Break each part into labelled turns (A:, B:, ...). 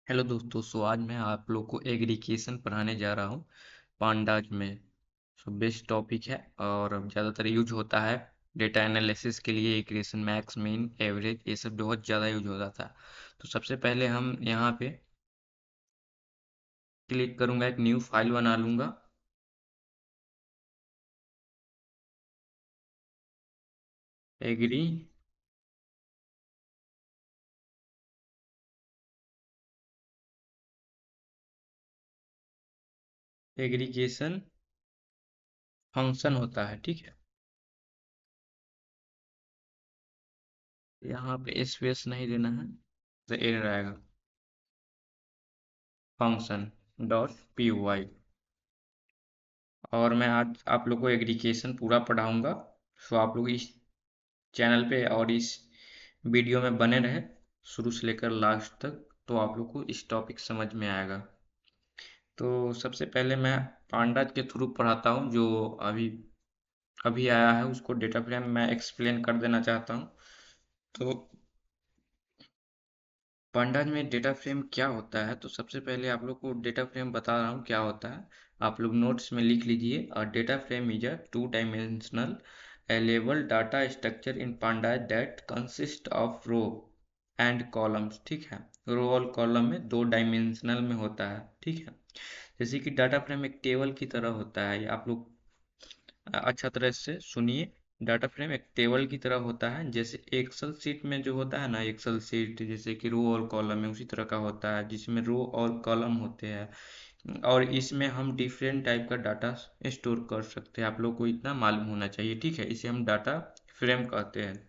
A: Hello दोस्तों। आज मैं आप लोग को एग्रीगेशन पढ़ाने जा रहा हूँ पांडाज में। बेस्ट टॉपिक है और ज़्यादातर यूज होता है डेटा एनालिसिस के लिए। एग्रीगेशन मैक्स मीन एवरेज ये सब बहुत ज़्यादा यूज होता था। तो सबसे पहले हम यहाँ पे क्लिक करूँगा, एक न्यू फाइल बना लूँगा। एग्री एग्रीगेशन फंक्शन होता है, ठीक है। यहाँ पे स्पेस नहीं देना है तो एरर आएगा। Function dot P Y. और मैं आज आप लोग को एग्रीगेशन पूरा पढ़ाऊंगा। आप लोग इस चैनल पे और इस वीडियो में बने रहे शुरू से लेकर लास्ट तक, तो आप लोग को इस टॉपिक समझ में आएगा। तो सबसे पहले मैं पांडाज के थ्रू पढ़ाता हूँ, जो अभी अभी आया है उसको डेटा फ्रेम मैं एक्सप्लेन कर देना चाहता हूँ। तो पांडाज में डेटा फ्रेम क्या होता है, तो सबसे पहले आप लोग को डेटा फ्रेम बता रहा हूँ क्या होता है। आप लोग नोट्स में लिख लीजिए। और data frame is a two dimensional label data structure in pandas that consist of row and columns, ठीक है। रो और कॉलम में दो डायमेंशनल में होता है, ठीक है। जैसे कि डाटा फ्रेम एक टेबल की तरह होता है, ये आप लोग अच्छा तरह से सुनिए। डाटा फ्रेम एक टेबल की तरह होता है, जैसे एक्सेल शीट में जो होता है ना, एक्सेल शीट जैसे कि रो और कॉलम है उसी तरह का होता है, जिसमें रो और कॉलम होते हैं। और इसमें हम डिफरेंट टाइप का डाटा स्टोर कर सकते हैं। आप लोग को इतना मालूम होना चाहिए, ठीक है। इसे हम डाटा फ्रेम कहते हैं।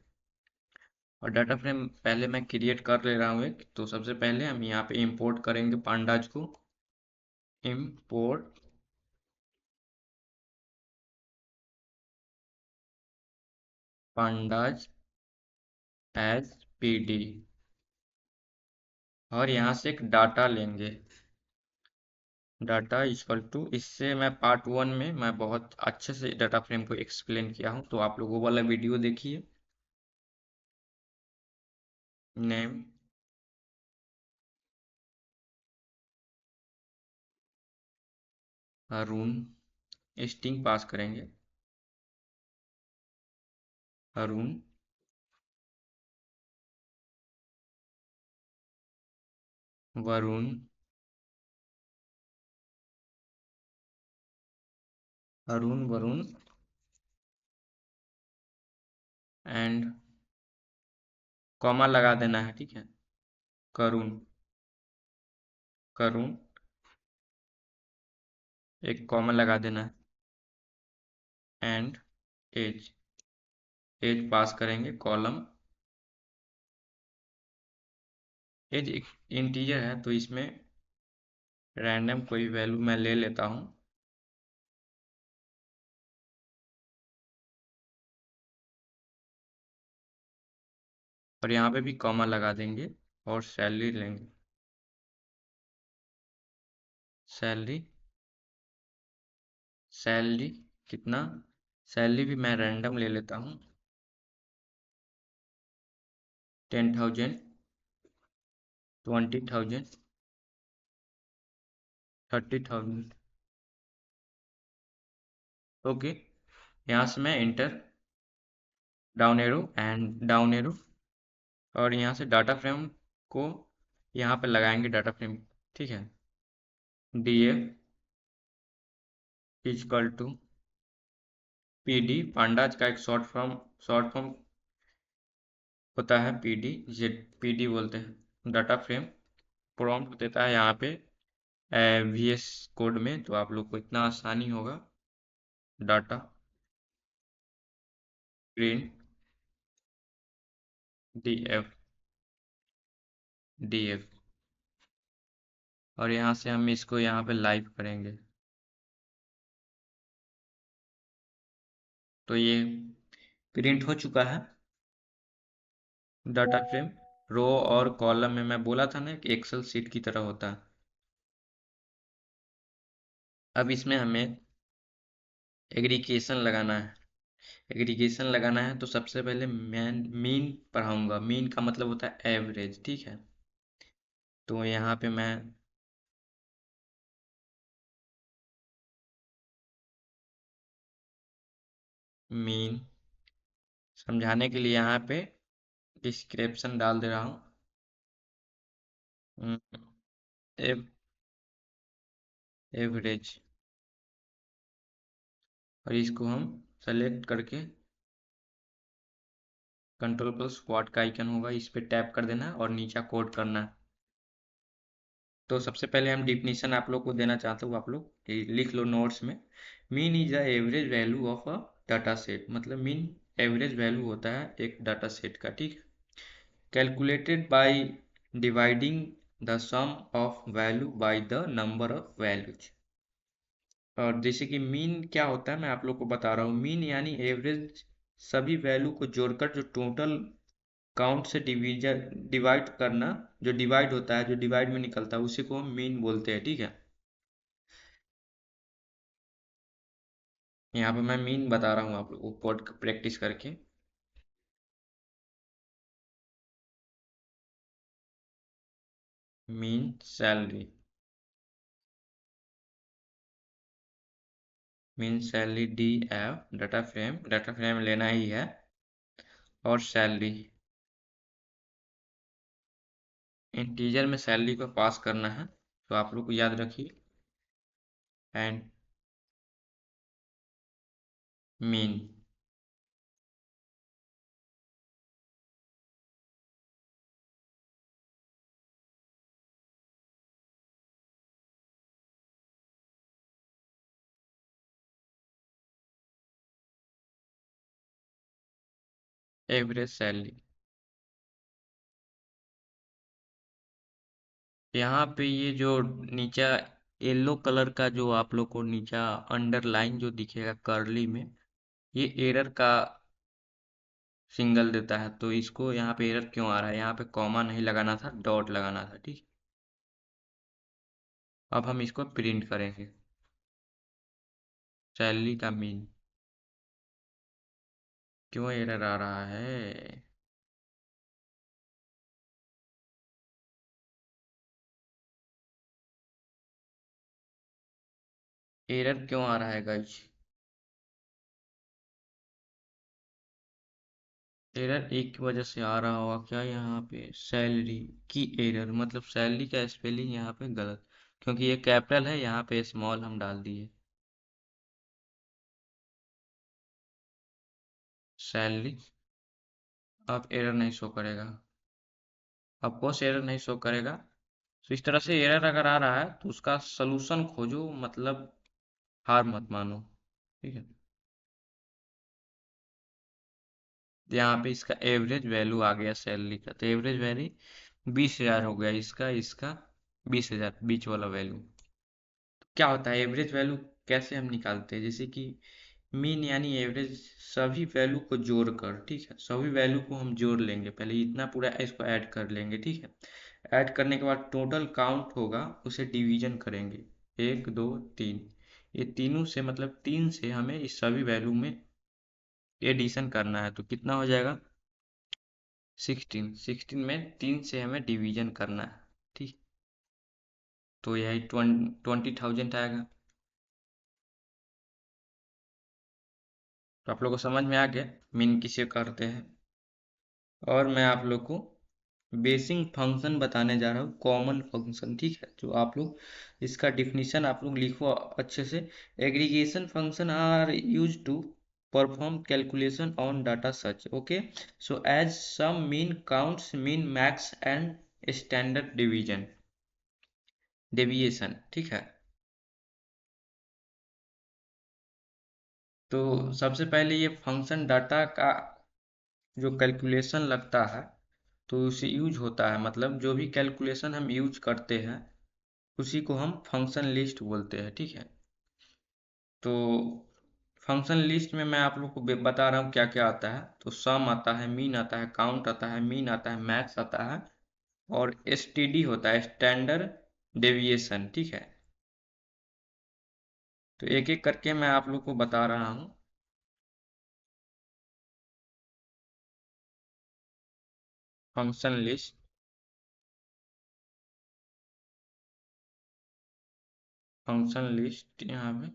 A: और डाटा फ्रेम पहले मैं क्रिएट कर ले रहा हूँ एक। तो सबसे पहले हम यहाँ पे इंपोर्ट करेंगे पांडाज को। Import pandas as PD. और यहाँ से एक डाटा लेंगे। डाटा इक्वल टू, इससे मैं पार्ट वन में मैं बहुत अच्छे से डाटा फ्रेम को एक्सप्लेन किया हूँ, तो आप लोग वो वाला वीडियो देखिए। नेम अरुण, स्ट्रिंग पास करेंगे अरुण, वरुण, अरुण वरुण एंड कॉमा लगा देना है, ठीक है। करुण, करुण, एक कॉमा लगा देना है एंड एज। एज पास करेंगे कॉलम। एज एक इंटीजर है तो इसमें रैंडम कोई वैल्यू मैं ले लेता हूँ। और यहाँ पे भी कॉमा लगा देंगे और सैलरी लेंगे। सैलरी, सैलरी कितना, सैलरी भी मैं रैंडम ले लेता हूँ। 10,000, 20,000, 30,000। ओके। यहाँ से मैं inter, down arrow and down arrow. और यहाँ से डाटा फ्रेम को यहाँ पे लगाएंगे डाटा फ्रेम, ठीक है। D F is equal to P D. Pandas का एक शॉर्ट फॉर्म होता है पी डी, जिसे पी डी बोलते हैं। डाटा फ्रेम प्रॉम्प्ट देता है यहाँ पे वी एस कोड में, तो आप लोग को इतना आसानी होगा। Data print D F, D F. और यहाँ से हम इसको यहाँ पे लाइव करेंगे। तो ये प्रिंट हो चुका है डाटा फ्रेम। रो और कॉलम में मैं बोला था ना कि एक्सेल सीट की तरह होता है। अब इसमें हमें एग्रीगेशन लगाना है। एग्रीगेशन लगाना है तो सबसे पहले मैं मीन पढ़ाऊंगा। मीन का मतलब होता है एवरेज, ठीक है। तो यहाँ पे मैं मीन समझाने के लिए यहाँ पे डिस्क्रिप्शन डाल दे रहा हूँ। एव, एवरेज, और इसको हम सेलेक्ट करके कंट्रोल प्लस क्वाड का आइकन होगा, इस पे टैप कर देना और नीचे कोड करना है। तो सबसे पहले हम डिफिनीशन आप लोग को देना चाहते हो, आप लोग लिख लो नोट्स में। Mean is the average value of a data set, मतलब मीन एवरेज वैल्यू होता है एक डाटा सेट का, ठीक है। Calculated by dividing the sum of value by the number of values. और जैसे कि मीन क्या होता है मैं आप लोग को बता रहा हूँ। मीन यानी एवरेज सभी वैल्यू को जोड़कर जो टोटल काउंट से डिवाइड करना, जो डिवाइड होता है, जो डिवाइड में निकलता है, उसी को हम मीन बोलते हैं, ठीक है। यहाँ पे मैं मीन बता रहा हूँ आप लोग को कोड प्रैक्टिस करके। Mean salary, mean salary D F data frame लेना ही है, और सैलरी इंटीजर में सैलरी को पास करना है, तो आप लोग को याद रखिए। And mean, average salary. यहाँ पे ये जो नीचा येलो कलर का जो आप लोग को नीचा अंडरलाइन जो दिखेगा कर्ली में, ये एरर का सिंगल देता है। तो इसको यहाँ पे एरर क्यों आ रहा है, यहाँ पे कॉमा नहीं लगाना था, डॉट लगाना था, ठीक। अब हम इसको प्रिंट करेंगे, सैलरी का मीन। क्यों एरर आ रहा है? एरर क्यों आ रहा है गाइस? एरर एक की वजह से आ रहा होगा क्या, यहाँ पे सैलरी की एरर, मतलब सैलरी का स्पेलिंग यहाँ पे गलत, क्योंकि ये कैपिटल है, यहाँ पे स्मॉल हम डाल दिए। सैलरी, अब एरर नहीं शो करेगा, अब कोर्स एरर नहीं शो करेगा। तो इस तरह से एरर अगर आ रहा है तो उसका सलूशन खोजो, मतलब हार मत मानो, ठीक है। तो यहाँ पे इसका एवरेज वैल्यू आ गया सैलरी का, तो एवरेज वैल्यू 20,000 हो गया, इसका इसका 20,000 बीच वाला वैल्यू। क्या होता है एवरेज वैल्यू, कैसे हम निकालते हैं, जैसे कि मीन यानी एवरेज सभी वैल्यू को जोड़कर, ठीक है, सभी वैल्यू को हम जोड़ लेंगे, पहले इतना पूरा इसको ऐड कर लेंगे, ठीक है। ऐड करने के बाद टोटल काउंट होगा, उसे डिवीजन करेंगे, 1 2 3, ये तीनों से, मतलब 3 से हमें इस सभी वैल्यू में एडिशन करना है, तो कितना हो जाएगा 16, 16 में 3 से हमें डिवीजन करना है, ठीक। तो यही 20,000 आएगा। तो आप लोग को समझ में आ गया मीन किसे करते हैं। और मैं आप लोग को बेसिक फंक्शन बताने जा रहा हूँ, कॉमन फंक्शन, ठीक है। जो आप लोग इसका डिफिनीशन आप लोग लिखो अच्छे से। Aggregation function are use to perform calculation on data such, okay, so as sum mean counts mean max and standard division deviation, ठीक है। तो सबसे पहले ये फंक्शन डाटा का जो कैलकुलेशन लगता है तो उसे यूज होता है, मतलब जो भी कैलकुलेशन हम यूज करते हैं उसी को हम फंक्शन लिस्ट बोलते हैं, ठीक है। तो फंक्शन लिस्ट में मैं आप लोग को बता रहा हूँ क्या क्या आता है। तो सम आता है, मीन आता है, काउंट आता है, मीन आता है, मैक्स आता है, और एसटीडी होता है, स्टैंडर्ड डेविएशन, ठीक है। तो एक एक करके मैं आप लोग को बता रहा हूँ। फंक्शन लिस्ट, फंक्शन लिस्ट यहाँ पे,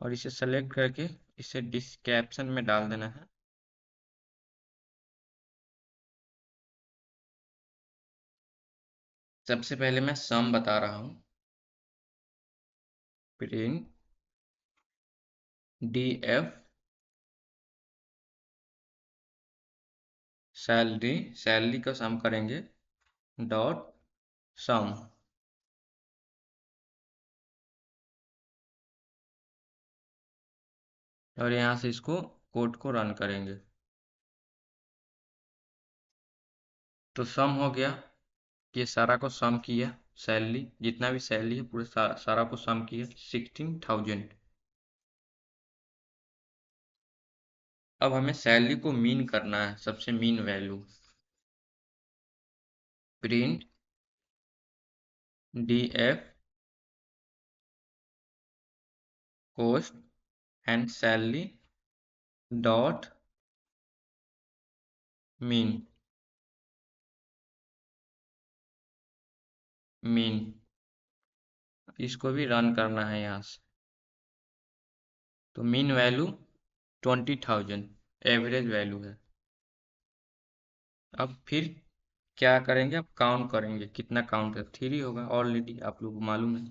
A: और इसे सेलेक्ट करके इसे डिस्क्रिप्शन में डाल देना है। सबसे पहले मैं सम बता रहा हूँ। प्रिंट df सैलरी, सैलरी का सम करेंगे, डॉट सम। और यहाँ से इसको कोड को रन करेंगे तो सम हो गया। ये सारा को सम किया, सैलरी जितना भी सैलरी है पूरे सारा को सम किया 16,000। अब हमें सैलरी को मीन करना है, सबसे mean value. Print df cost and salary dot mean, mean इसको भी रन करना है यहाँ से। तो मीन वैल्यू 20,000 एवरेज वैल्यू है। अब फिर क्या करेंगे, अब काउंट करेंगे कितना काउंट है, 3 होगा, ऑलरेडी आप लोग को मालूम है।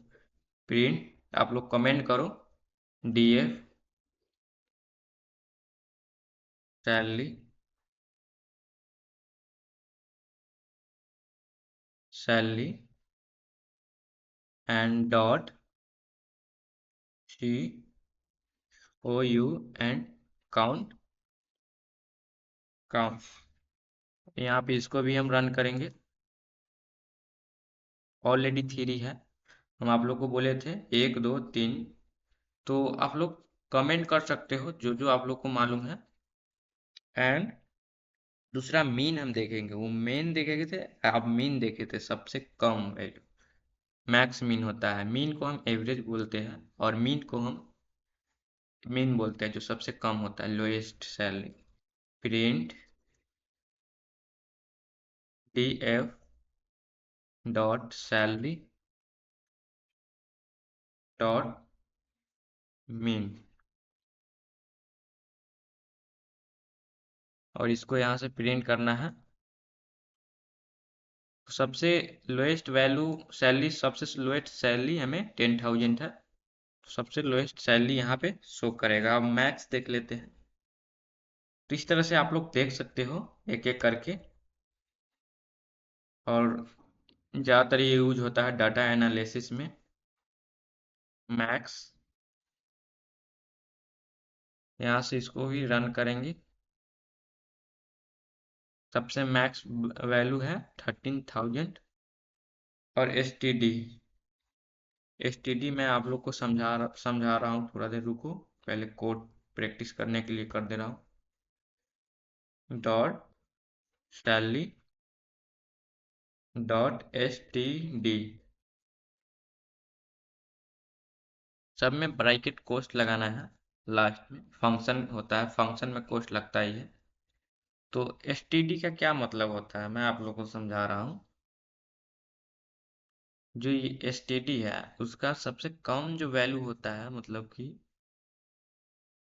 A: प्रिंट, आप लोग कमेंट करो, df salary, salary and dot C O U and count, count. यहाँ पे इसको भी हम रन करेंगे, ऑलरेडी 3 है। हम आप लोग को बोले थे 1 2 3, तो आप लोग कमेंट कर सकते हो जो जो आप लोग को मालूम है। एंड दूसरा मीन हम देखेंगे, वो मेन देखे थे, आप मीन देखे थे सबसे कम वैल्यू, मैक्स मीन होता है। मीन को हम एवरेज बोलते हैं और मीन को हम मीन बोलते हैं जो सबसे कम होता है, lowest salary. Print df dot salary dot mean, और इसको यहाँ से प्रिंट करना है। तो सबसे लोएस्ट वैल्यू सैलरी, सबसे लोएस्ट सैलरी हमें 10,000 है, तो सबसे लोएस्ट सैलरी यहाँ पे शो करेगा। अब मैक्स देख लेते हैं। तो इस तरह से आप लोग देख सकते हो एक एक करके। और ज़्यादातर ये यूज होता है डाटा एनालिसिस में। मैक्स, यहाँ से इसको भी रन करेंगे। सबसे मैक्स वैल्यू है 13,000। और एस टी डी मैं आप लोग को समझा रहा हूँ, थोड़ा देर रुको, पहले कोड प्रैक्टिस करने के लिए कर दे रहा हूँ। डॉट सैलरी डॉट std, सब में ब्रैकेट कोस्ट लगाना है, लास्ट में फंक्शन होता है, फंक्शन में कोस्ट लगता ही है। तो std का क्या मतलब होता है मैं आप लोगों को समझा रहा हूँ। जो ये std है उसका सबसे कम जो वैल्यू होता है, मतलब कि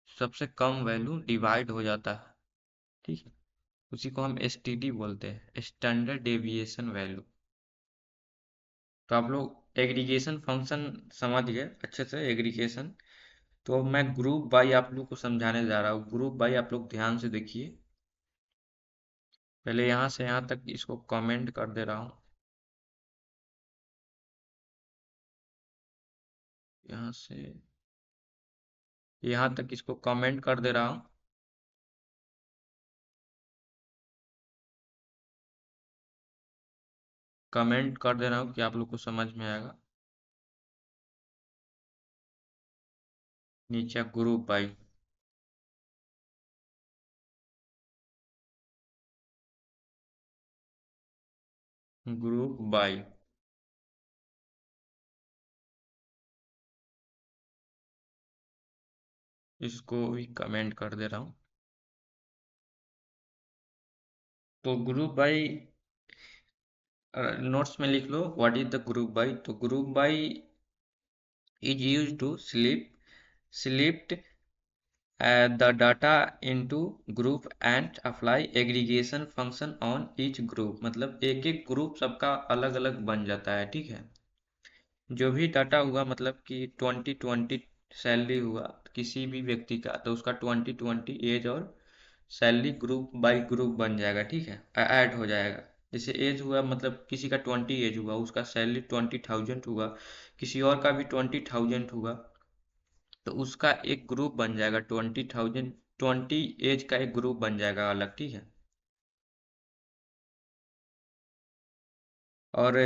A: सबसे कम वैल्यू डिवाइड हो जाता है, ठीक है, उसी को हम std बोलते हैं, स्टैंडर्ड डेविएशन वैल्यू। तो आप लोग एग्रीगेशन फंक्शन समझ गए अच्छे से, एग्रीगेशन। तो अब मैं ग्रुप बाई आप लोग को समझाने जा रहा हूँ। ग्रुप बाई आप लोग ध्यान से देखिए, पहले यहाँ से यहाँ तक इसको कमेंट कर दे रहा हूँ, यहाँ से यहाँ तक इसको कमेंट कर दे रहा हूँ। कमेंट कर दे रहा हूँ कि आप लोग को समझ में आएगा। नीचे ग्रुप बाई, ग्रुप बाई, इसको भी कमेंट कर दे रहा हूँ। तो ग्रुप बाई नोट्स में लिख लो what is the group by. तो group by is used to select the data into group and apply aggregation function on each group। मतलब एक एक ग्रुप सबका अलग अलग बन जाता है, ठीक है। जो भी डाटा हुआ, मतलब कि 2020 सैलरी हुआ किसी भी व्यक्ति का, तो उसका 2020 एज और सैलरी ग्रुप बाय ग्रुप बन जाएगा, ठीक है, ऐड हो जाएगा। जैसे एज हुआ, मतलब किसी का 20 एज हुआ, उसका सैलरी 20,000 हुआ, किसी और का भी 20,000 हुआ, तो उसका एक ग्रुप बन जाएगा 20,000, 20 एज का एक ग्रुप बन जाएगा अलग, ठीक है। और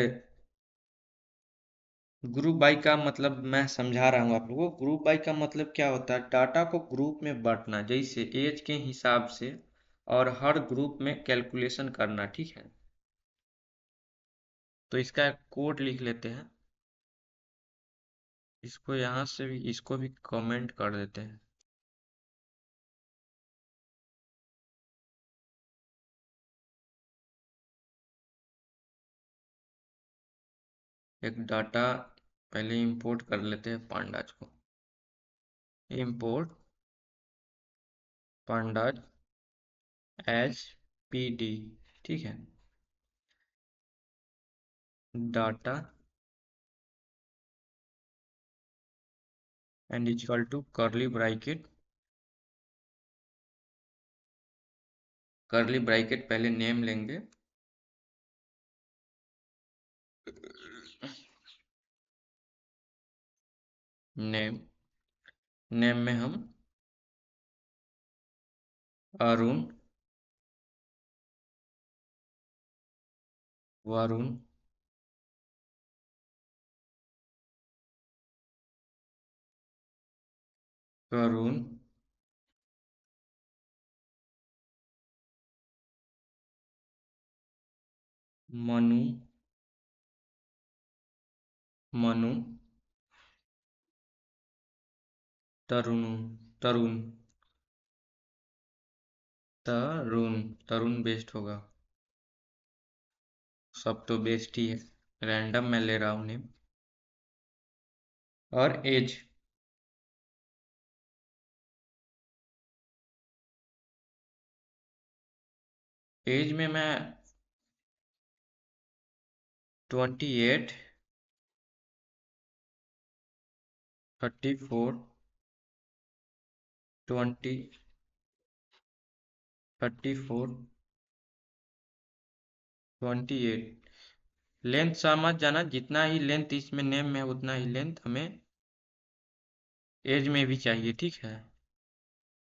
A: ग्रुप बाई का मतलब मैं समझा रहा हूँ आप लोगों को। ग्रुप बाई का मतलब क्या होता है, डाटा को ग्रुप में बांटना, जैसे एज के हिसाब से, और हर ग्रुप में कैलकुलेशन करना, ठीक है। तो इसका कोड लिख लेते हैं, इसको यहाँ से भी, इसको भी कमेंट कर देते हैं। एक डाटा पहले इंपोर्ट कर लेते हैं पांडाज को। Import pandas as P D, ठीक है। Data and equal to curly bracket, curly bracket पहले नेम लेंगे, नेम, नेम में हम अरुण, वरुण, करुण, मनु, मनु, तरुण, तरुण, तरुण, तरुण बेस्ट होगा, सब तो बेस्ट ही है। रैंडम मैं ले रहा हूँ नेम। और एज, एज में मैं 28, 34, 20, 34, 28। लेंथ समझ जाना, जितना ही लेंथ इसमें नेम में है उतना ही लेंथ हमें एज में भी चाहिए, ठीक है।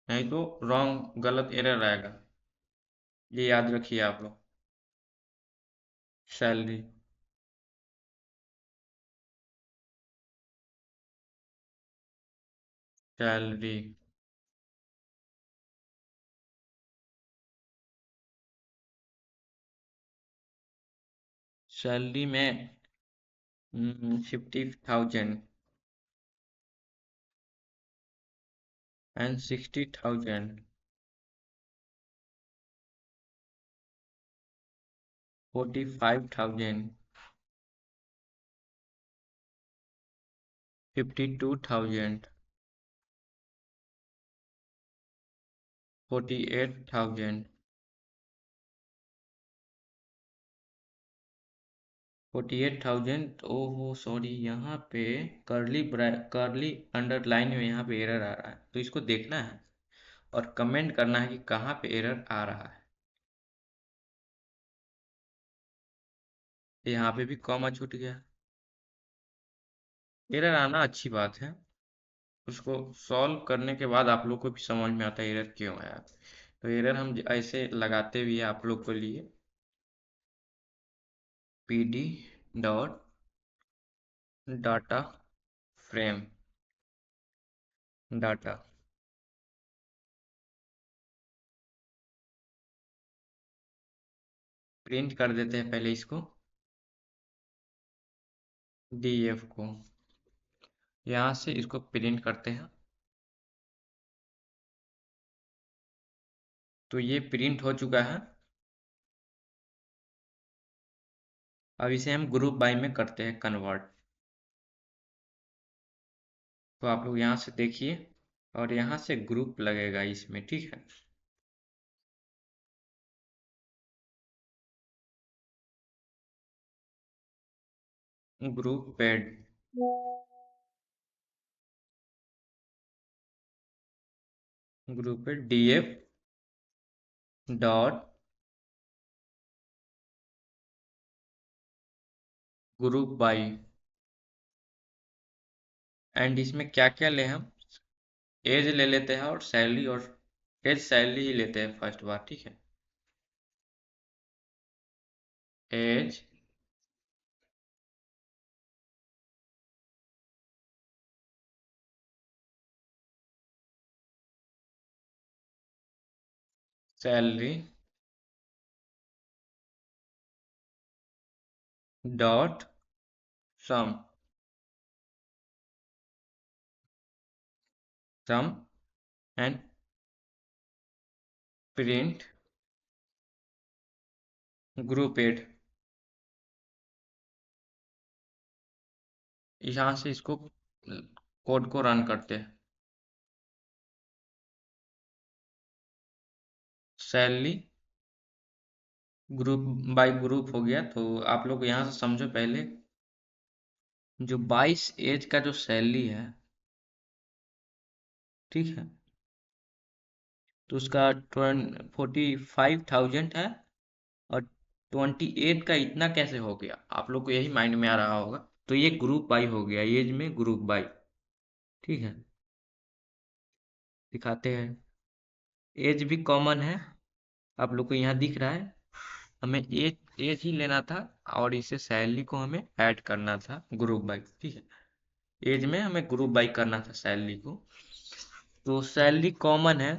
A: नहीं तो रॉन्ग, गलत एरर आएगा, ये याद रखिए आप लोग। सैलरी, सैलरी, सैलरी में 50,000 एंड 60,000, 45,000, 52,000, 48,000, 48,000। ओहो सॉरी, यहाँ पे कर्ली अंडरलाइन में यहाँ पे एरर आ रहा है, तो इसको देखना है और कमेंट करना है कि कहाँ पे एरर आ रहा है। यहाँ पे भी कॉमा छूट गया। एरर आना अच्छी बात है, उसको सॉल्व करने के बाद आप लोग को भी समझ में आता है एरर क्यों आया। तो एरर हम ऐसे लगाते भी है आप लोग के लिए, P D dot data frame, data print कर देते हैं पहले इसको, डीएफ को, यहाँ से इसको प्रिंट करते हैं। तो ये प्रिंट हो चुका है। अब इसे हम ग्रुप बाय में करते हैं कन्वर्ट। तो आप लोग यहाँ से देखिए और यहाँ से ग्रुप लगेगा इसमें, ठीक है। Group paid, group paid DF dot group by. And इसमें क्या क्या ले हम, एज ले लेते हैं और सैलरी, और एज सैलरी ही लेते हैं फर्स्ट बार, ठीक है। Age salary dot sum, sum and print grouped. यहाँ से इसको कोड को रन करते हैं। सैलरी ग्रुप बाय ग्रुप हो गया। तो आप लोग यहाँ से समझो पहले, जो 22 एज का जो सैलरी है, ठीक है, तो उसका 45,000 है। और 28 का इतना कैसे हो गया, आप लोग को यही माइंड में आ रहा होगा। तो ये ग्रुप बाई हो गया, एज में ग्रुप बाई, ठीक है। दिखाते हैं, एज भी कॉमन है, आप लोग को यहाँ दिख रहा है। हमें एज एज ही लेना था और इसे सैलरी को हमें ऐड करना था ग्रुप बाई, ठीक है। एज में हमें ग्रुप बाई करना था सैलरी को। तो सैलरी कॉमन है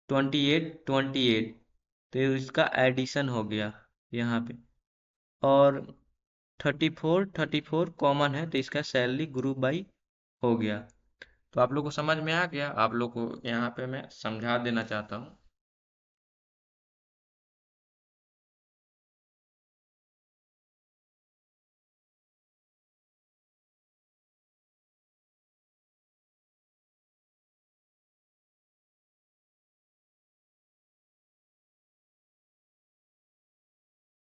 A: 28, तो इसका एडिशन हो गया यहाँ पे। और 34 कॉमन है, तो इसका सैलरी ग्रुप बाई हो गया। तो आप लोग को समझ में आ गया। आप लोग को यहाँ पे मैं समझा देना चाहता हूँ।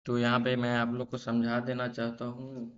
A: तो यहाँ पे मैं आप लोग को समझा देना चाहता हूँ।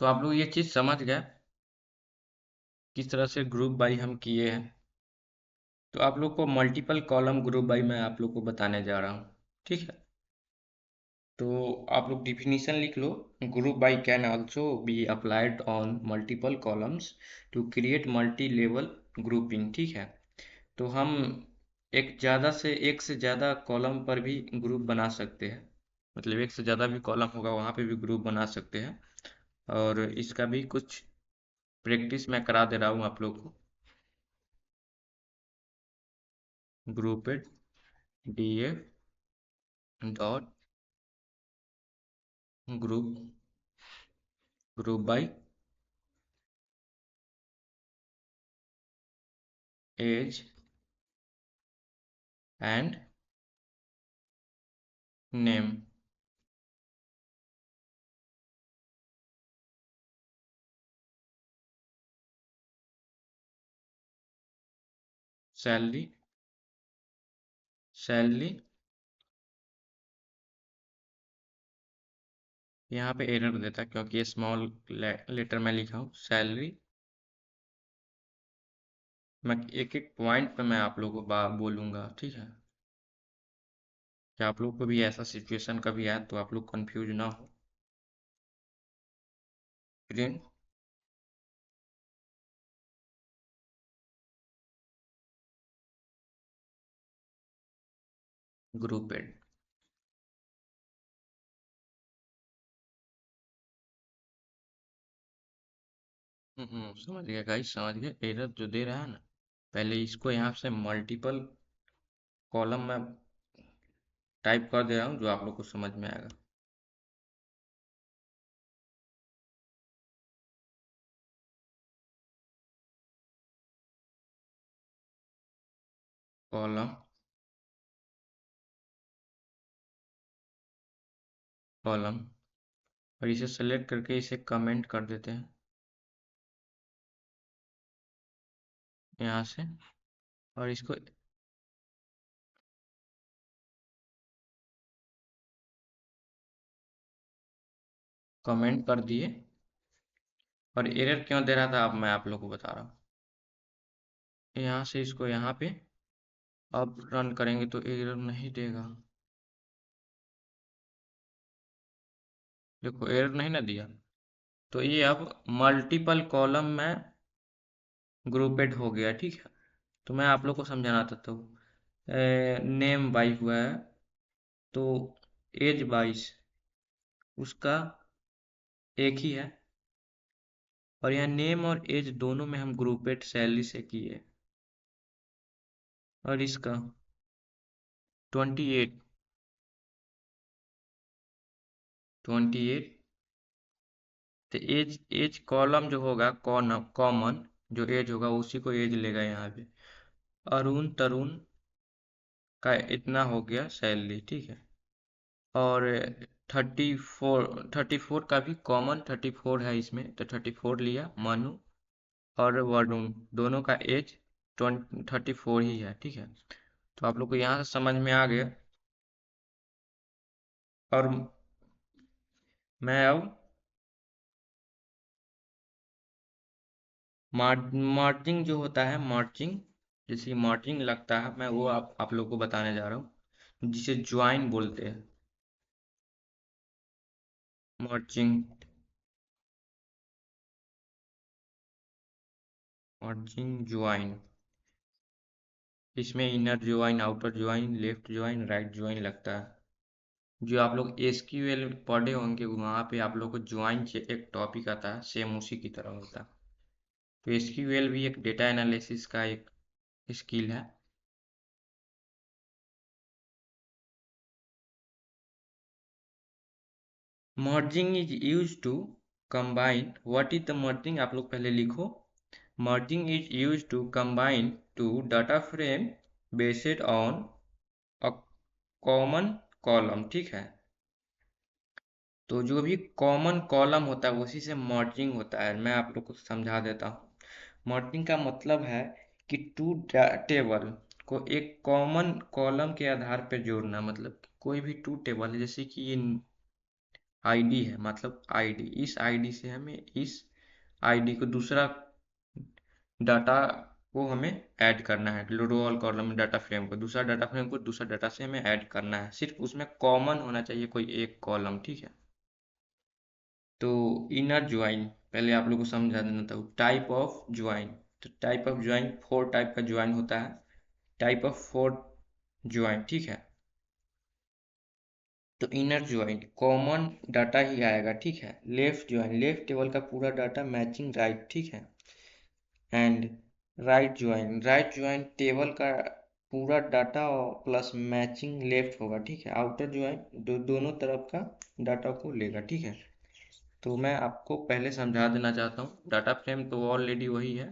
A: तो आप लोग ये चीज़ समझ गए किस तरह से ग्रुप बाई हम किए हैं। तो आप लोग को मल्टीपल कॉलम ग्रुप बाई मैं आप लोग को बताने जा रहा हूँ, ठीक है। तो आप लोग डिफिनीशन लिख लो। Group by can also be applied on multiple columns to create multi level grouping, ठीक है। तो हम एक से ज़्यादा कॉलम पर भी ग्रुप बना सकते हैं। मतलब एक से ज़्यादा भी कॉलम होगा वहाँ पे भी ग्रुप बना सकते हैं। और इसका भी कुछ प्रैक्टिस मैं करा दे रहा हूँ आप लोग को। Grouped DF dot group group by age and name. Salary, salary, यहाँ पे एरर देता है क्योंकि ये स्मॉल लेटर में लिखा हूँ सैलरी। मैं एक एक पॉइंट पे मैं आप लोगों को बोलूँगा, ठीक है, कि आप लोग को भी ऐसा सिचुएशन कभी आए तो आप लोग कंफ्यूज ना हो। प्रिंट ग्रुपेड। समझ गया गाइस, समझ गया। एरर जो दे रहा है ना, पहले इसको यहाँ से मल्टीपल कॉलम में टाइप कर दे रहा हूँ जो आप लोग को समझ में आएगा। कॉलम, कॉलम, और इसे सेलेक्ट करके इसे कमेंट कर देते हैं यहाँ से, और इसको कमेंट कर दिए। और एरर क्यों दे रहा था अब मैं आप लोग को बता रहा हूँ। यहाँ से इसको यहाँ पे अब रन करेंगे तो एरर नहीं देगा। देखो एरर नहीं ना दिया। तो ये अब मल्टीपल कॉलम में ग्रुपेड हो गया, ठीक है। तो मैं आप लोग को समझाना चाहता हूँ। नेम 22 हुआ है तो एज 22 उसका एक ही है, और यहाँ नेम और एज दोनों में हम ग्रुपेड सैलरी से किए। और इसका 28, 28। तो एज, एज कॉलम जो होगा कॉमन जो एज होगा उसी को एज लेगा यहाँ पे। अरुण तरुण का इतना हो गया सैलरी, ठीक है। और 34 का भी कॉमन 34 है इसमें, तो 34 लिया। मनु और वरुण दोनों का एज 34 ही है, ठीक है। तो आप लोग को यहाँ से समझ में आ गया। और मैं अब मार्जिंग जो होता है, मार्जिंग, जैसे मार्जिंग लगता है, मैं वो आप लोग को बताने जा रहा हूँ, जिसे ज्वाइन बोलते हैं। मार्जिंग, मार्जिंग ज्वाइन, इसमें inner join, outer join, left join, right join लगता है। जो आप लोग एसक्यूएल पढ़े होंगे वहाँ पे आप लोग को ज्वाइन से एक टॉपिक आता है, सेम उसी की तरह होता है। तो एसक्यूएल भी एक डेटा एनालिसिस का एक स्किल है। Merging is use to combine, what is the merging आप लोग पहले लिखो। Merging is use to combine two data frame based on a common column, ठीक है। तो जो भी कॉमन कॉलम होता है उसी से मर्जिंग होता है। मैं आप लोग को समझा देता हूँ। मर्जिंग का मतलब है कि टू टेबल को एक कॉमन कॉलम के आधार पर जोड़ना। मतलब कोई भी टू टेबल है, जैसे कि ये आईडी है, मतलब आईडी, इस आईडी से हमें इस आईडी को दूसरा डाटा को हमें ऐड करना है। रोल कॉलम डाटा फ्रेम को दूसरा डाटा फ्रेम को दूसरा डाटा से हमें ऐड करना है। सिर्फ उसमें कॉमन होना चाहिए कोई एक कॉलम, ठीक है। तो इनर ज्वाइन पहले आप लोग को समझा देना था। टाइप ऑफ ज्वाइन, तो टाइप ऑफ ज्वाइन 4 टाइप का ज्वाइन होता है। टाइप ऑफ 4 ज्वाइन, ठीक है। तो इनर ज्वाइन कॉमन डाटा ही आएगा, ठीक है। लेफ्ट ज्वाइन लेफ्ट टेबल का पूरा डाटा मैचिंग राइट, ठीक है। एंड राइट ज्वाइन टेबल का पूरा डाटा प्लस मैचिंग लेफ्ट होगा, ठीक है। आउटर ज्वाइन दोनों तरफ का डाटा को लेगा, ठीक है। तो मैं आपको पहले समझा देना चाहता हूँ, डाटा फ्रेम तो ऑलरेडी वही है।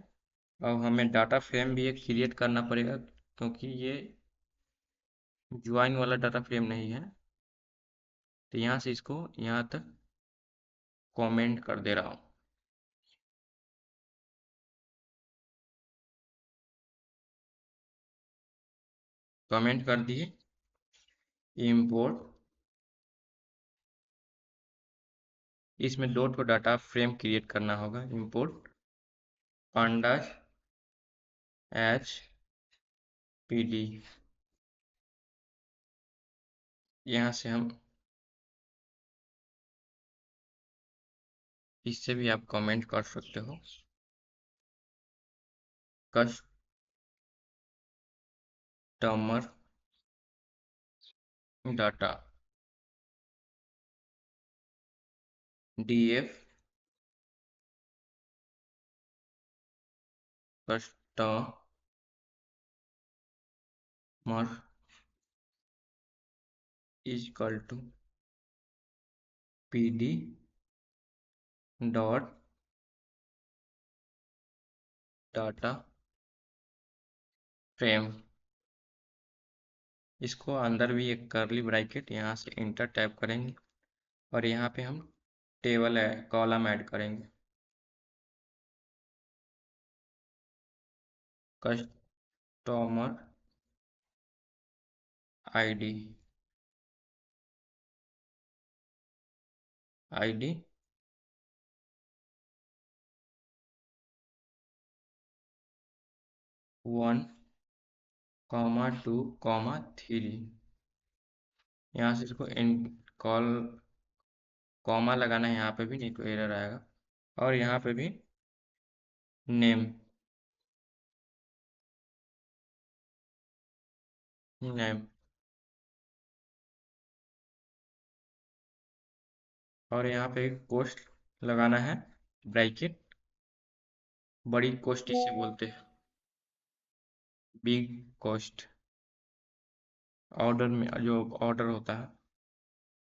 A: अब हमें डाटा फ्रेम भी एक क्रिएट करना पड़ेगा क्योंकि ये ज्वाइन वाला डाटा फ्रेम नहीं है। तो यहाँ से इसको यहाँ तक कमेंट कर दे रहा हूँ। कमेंट कर दिए। इंपोर्ट, इसमें 2 डाटा फ्रेम क्रिएट करना होगा। Import pandas H P D, यहाँ से हम इससे भी आप कमेंट कर सकते हो। Customer data df customer is equal to pd dot data frame. इसको अंदर भी एक करली ब्रैकेट, यहाँ से इंटर टाइप करेंगे और यहाँ पे हम टेबल है कॉलम ऐड करेंगे। कस्टमर आईडी आईडी 1,2,3, यहाँ से इसको कॉल कॉमा लगाना है, यहाँ पे भी नहीं तो एरर आएगा। और यहाँ पे भी नेम नेम और यहाँ पे कोस्ट लगाना है, ब्रैकेट, बड़ी कोस्ट इसे बोलते हैं, बिग कोस्ट, ऑर्डर में जो ऑर्डर होता है।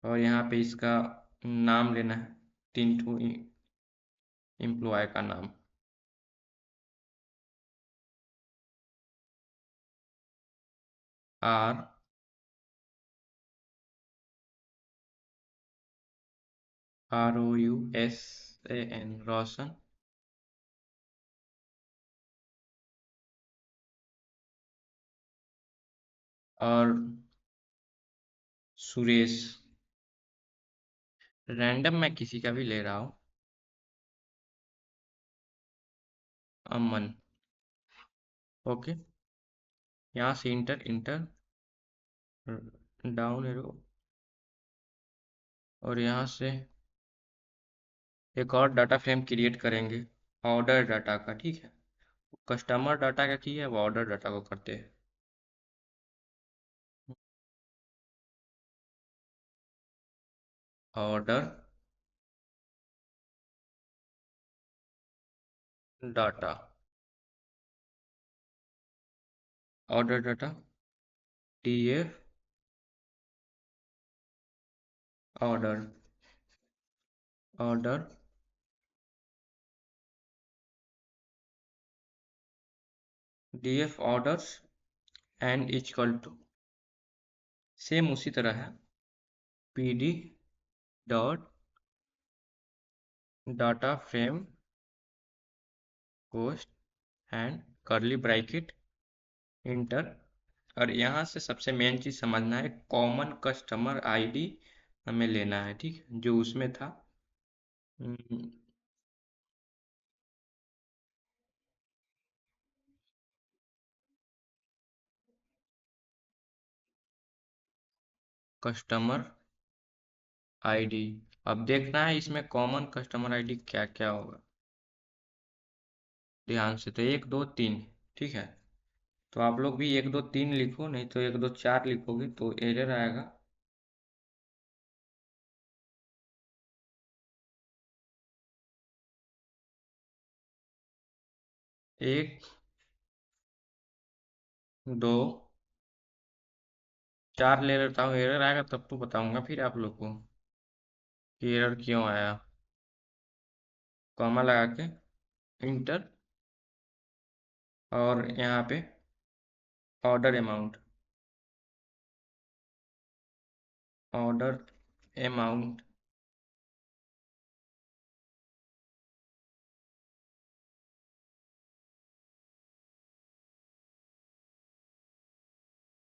A: और यहाँ पे इसका नाम लेना है, 3 एम्प्लॉय का नाम। आर ROUSAN रोशन, और सुरेश। रैंडम मैं किसी का भी ले रहा हूँ, अमन। ओके, यहाँ से इंटर इंटर डाउन एरो, और यहाँ से एक और डाटा फ्रेम क्रिएट करेंगे ऑर्डर डाटा का, ठीक है। कस्टमर डाटा का किया है, वो ऑर्डर डाटा को करते हैं। Order data, order data df order order df orders and equal to, same उसी तरह है, pd dot data frame coast and curly bracket enter. और यहाँ से सबसे मेन चीज़ समझना है, कॉमन कस्टमर आईडी हमें लेना है, ठीक है, जो उसमें था। कस्टमर आईडी, अब देखना है इसमें कॉमन कस्टमर आईडी क्या क्या होगा, ध्यान से। तो 1 2 3, ठीक है। तो आप लोग भी 1 2 3 लिखो, नहीं तो 1 2 4 लिखोगे तो एरर आएगा। 1 2 4 ले लेता हूँ, एरर आएगा तब तो बताऊंगा फिर आप लोग को कि एरर क्यों आया। कॉमा लगा के इंटर, और यहाँ पे order amount, order amount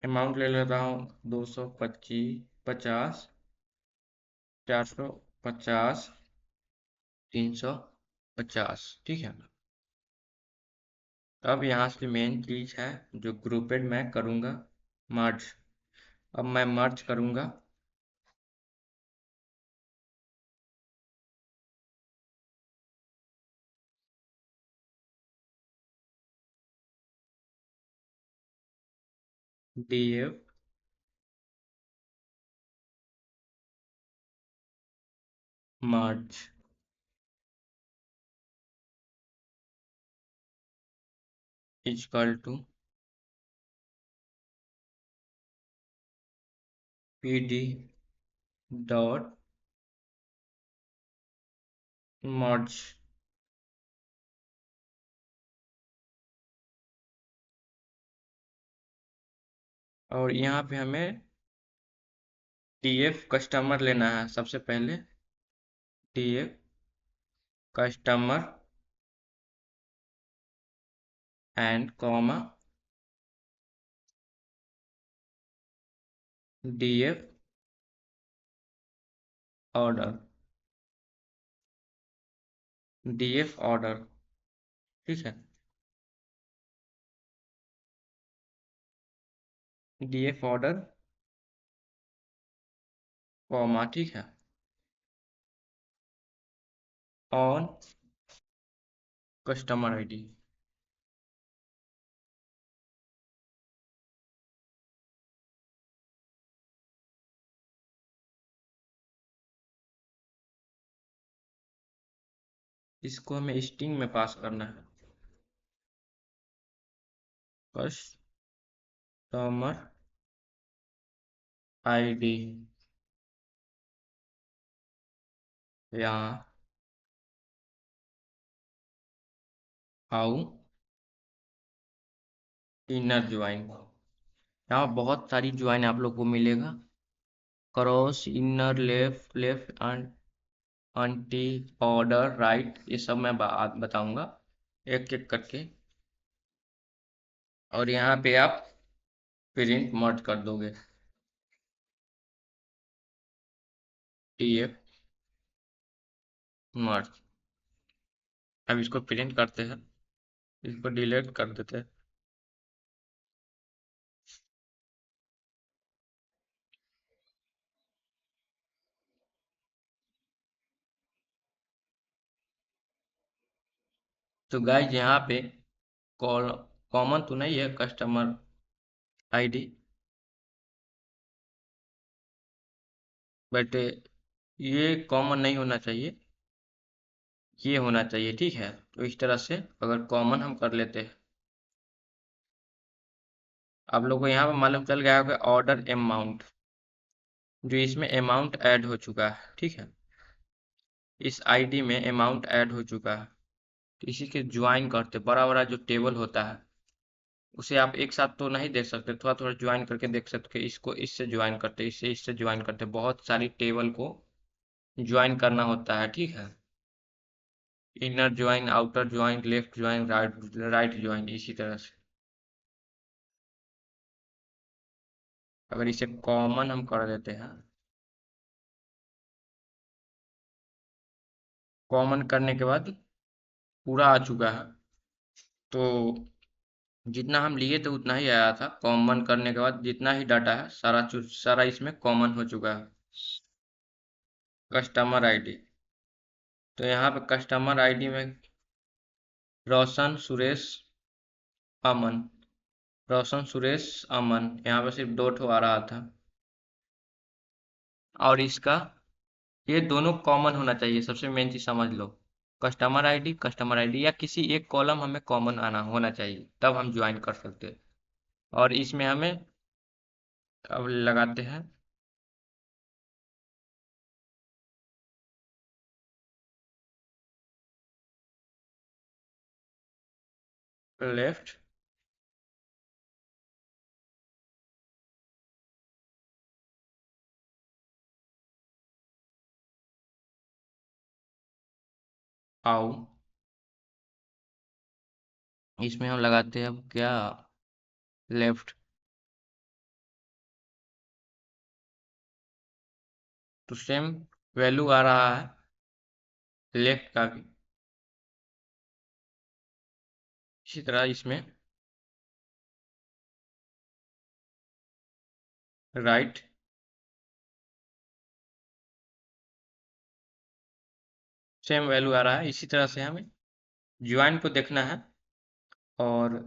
A: amount ले लेता हूँ 225, 50, 450, 350। ठीक है। अब यहाँ से मेन चीज है जो ग्रुपेड मैं करूँगा, मर्ज। अब मैं मर्ज करूँगा। df merge equal to pd dot merge. और यहाँ पे हमें df कस्टमर लेना है सबसे पहले। df customer and comma df order, df order. ठीक है। df ऑर्डर कॉमा, ठीक है, ऑन कस्टमर आईडी। इसको हमें स्ट्रिंग में पास करना है। कस्टमर आईडी यहाँ हाउ इनर ज्वाइन। यहाँ बहुत सारी ज्वाइन आप लोग को मिलेगा। Cross, inner, left, left anti, order, right, ये सब मैं बात बताऊंगा एक एक करके। और यहाँ पे आप प्रिंट मर्ज कर दोगे। टीएफ मर्ज। अब इसको प्रिंट करते हैं, इसको डिलीट कर देते हैं। तो गाइज यहाँ पे कॉल कॉमन तो नहीं है कस्टमर आईडी, बट ये कॉमन नहीं होना चाहिए, ये होना चाहिए। ठीक है। तो इस तरह से अगर कॉमन हम कर लेते हैं, आप लोग को यहाँ पे मालूम चल गया होगा ऑर्डर अमाउंट, जो इसमें अमाउंट ऐड हो चुका है। ठीक है। इस आईडी में अमाउंट ऐड हो चुका है। तो इसी के ज्वाइन करते, बड़ा बड़ा जो टेबल होता है उसे आप एक साथ तो नहीं देख सकते, थोड़ा थोड़ा ज्वाइन करके देख सकते हैं। इसको इससे ज्वाइन करते, इससे इससे ज्वाइन करते, बहुत सारी टेबल को ज्वाइन करना होता है। ठीक है। Inner join, outer join, left join, right right join, इसी तरह से। अगर इसे कॉमन हम कर देते हैं, कॉमन करने के बाद पूरा आ चुका है। तो जितना हम लिए थे उतना ही आया था। कॉमन करने के बाद जितना ही डाटा है सारा सारा इसमें कॉमन हो चुका है। कस्टमर आईडी, तो यहाँ पे कस्टमर आईडी में रोशन सुरेश अमन, रोशन सुरेश अमन, यहाँ पे सिर्फ दो ठो आ रहा था। और इसका ये दोनों कॉमन होना चाहिए, सबसे मेन चीज समझ लो। कस्टमर आईडी या किसी एक कॉलम हमें कॉमन आना होना चाहिए, तब हम ज्वाइन कर सकते हैं। और इसमें हमें अब लगाते हैं लेफ्ट आओ। इसमें हम लगाते हैं अब क्या, लेफ्ट तो सेम वैल्यू आ रहा है लेफ्ट का भी। इसी तरह इसमें राइट सेम वैल्यू आ रहा है। इसी तरह से हमें ज्वाइन को देखना है और